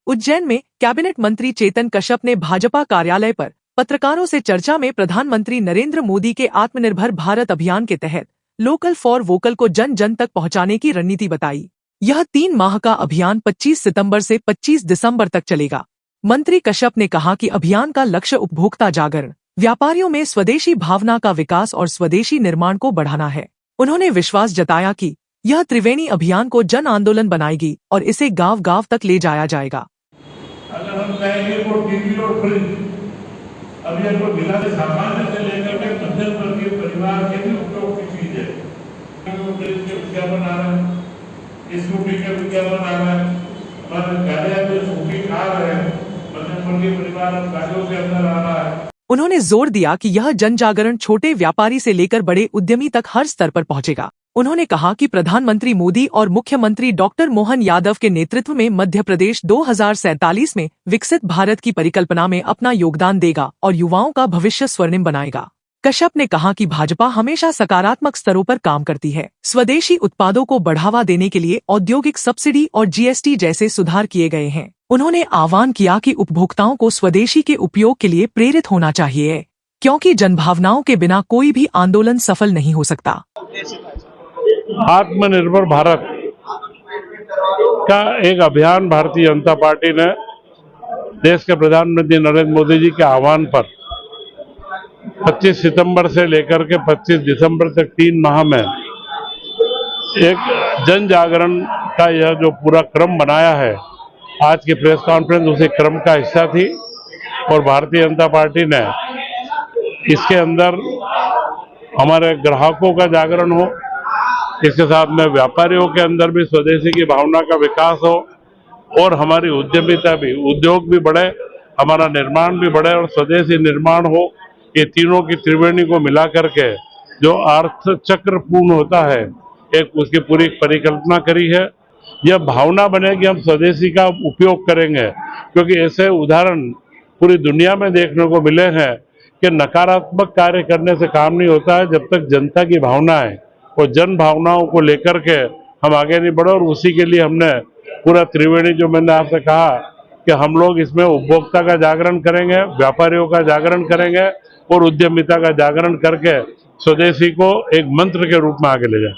उज्जैन में कैबिनेट मंत्री चेतन कश्यप ने भाजपा कार्यालय पर पत्रकारों से चर्चा में प्रधानमंत्री नरेंद्र मोदी के आत्मनिर्भर भारत अभियान के तहत लोकल फॉर वोकल को जन जन तक पहुंचाने की रणनीति बताई। यह 3 माह का अभियान 25 सितंबर से 25 दिसंबर तक चलेगा। मंत्री कश्यप ने कहा कि अभियान का लक्ष्य उपभोक्ता जागरण, व्यापारियों में स्वदेशी भावना का विकास और स्वदेशी निर्माण को बढ़ाना है। उन्होंने विश्वास जताया कि यह त्रिवेणी अभियान को जन आंदोलन बनाएगी और इसे गांव-गांव तक ले जाया जाएगा। अगर हम कहेंगे वो टीवी और फ्रिज अभी हमको मिला सामान्य से लेकर के मध्यम वर्गीय परिवार के भी उपयोग की चीज है। फ्रिज के विज्ञापन आ रहे हैं, स्कूटी के विज्ञापन आ रहे हैं, हमारे गाड़ियां जो स्कूटी खा रहे हैं, मध्यम वर्गीय परिवार गाड़ियों के अंदर आ रहा है। उन्होंने जोर दिया कि यह जन जागरण छोटे व्यापारी से लेकर बड़े उद्यमी तक हर स्तर पर पहुंचेगा। उन्होंने कहा कि प्रधानमंत्री मोदी और मुख्यमंत्री डॉक्टर मोहन यादव के नेतृत्व में मध्य प्रदेश 2047 में विकसित भारत की परिकल्पना में अपना योगदान देगा और युवाओं का भविष्य स्वर्णिम बनाएगा। कश्यप ने कहा कि भाजपा हमेशा सकारात्मक स्तरों पर काम करती है। स्वदेशी उत्पादों को बढ़ावा देने के लिए औद्योगिक सब्सिडी और जीएसटी जैसे सुधार किए गए हैं। उन्होंने आह्वान किया कि उपभोक्ताओं को स्वदेशी के उपयोग के लिए प्रेरित होना चाहिए, क्योंकि जनभावनाओं के बिना कोई भी आंदोलन सफल नहीं हो सकता। आत्मनिर्भर भारत का एक अभियान भारतीय जनता पार्टी ने देश के प्रधानमंत्री नरेंद्र मोदी जी के आह्वान पर 25 सितंबर से लेकर के 25 दिसंबर तक 3 माह में एक जन जागरण का यह जो पूरा क्रम बनाया है, आज की प्रेस कॉन्फ्रेंस उसी क्रम का हिस्सा थी और भारतीय जनता पार्टी ने इसके अंदर हमारे ग्राहकों का जागरण हो, इसके साथ में व्यापारियों के अंदर भी स्वदेशी की भावना का विकास हो और हमारी उद्यमिता भी, उद्योग भी बढ़े, हमारा निर्माण भी बढ़े और स्वदेशी निर्माण हो। ये तीनों की त्रिवेणी को मिला करके जो अर्थ चक्र पूर्ण होता है, एक उसकी पूरी परिकल्पना करी है। यह भावना बने कि हम स्वदेशी का उपयोग करेंगे, क्योंकि ऐसे उदाहरण पूरी दुनिया में देखने को मिले हैं कि नकारात्मक कार्य करने से काम नहीं होता है जब तक जनता की भावना है और जन भावनाओं को लेकर के हम आगे नहीं बढ़े। और उसी के लिए हमने पूरा त्रिवेणी जो मैंने आपसे कहा कि हम लोग इसमें उपभोक्ता का जागरण करेंगे, व्यापारियों का जागरण करेंगे और उद्यमिता का जागरण करके स्वदेशी को एक मंत्र के रूप में आगे ले जाए।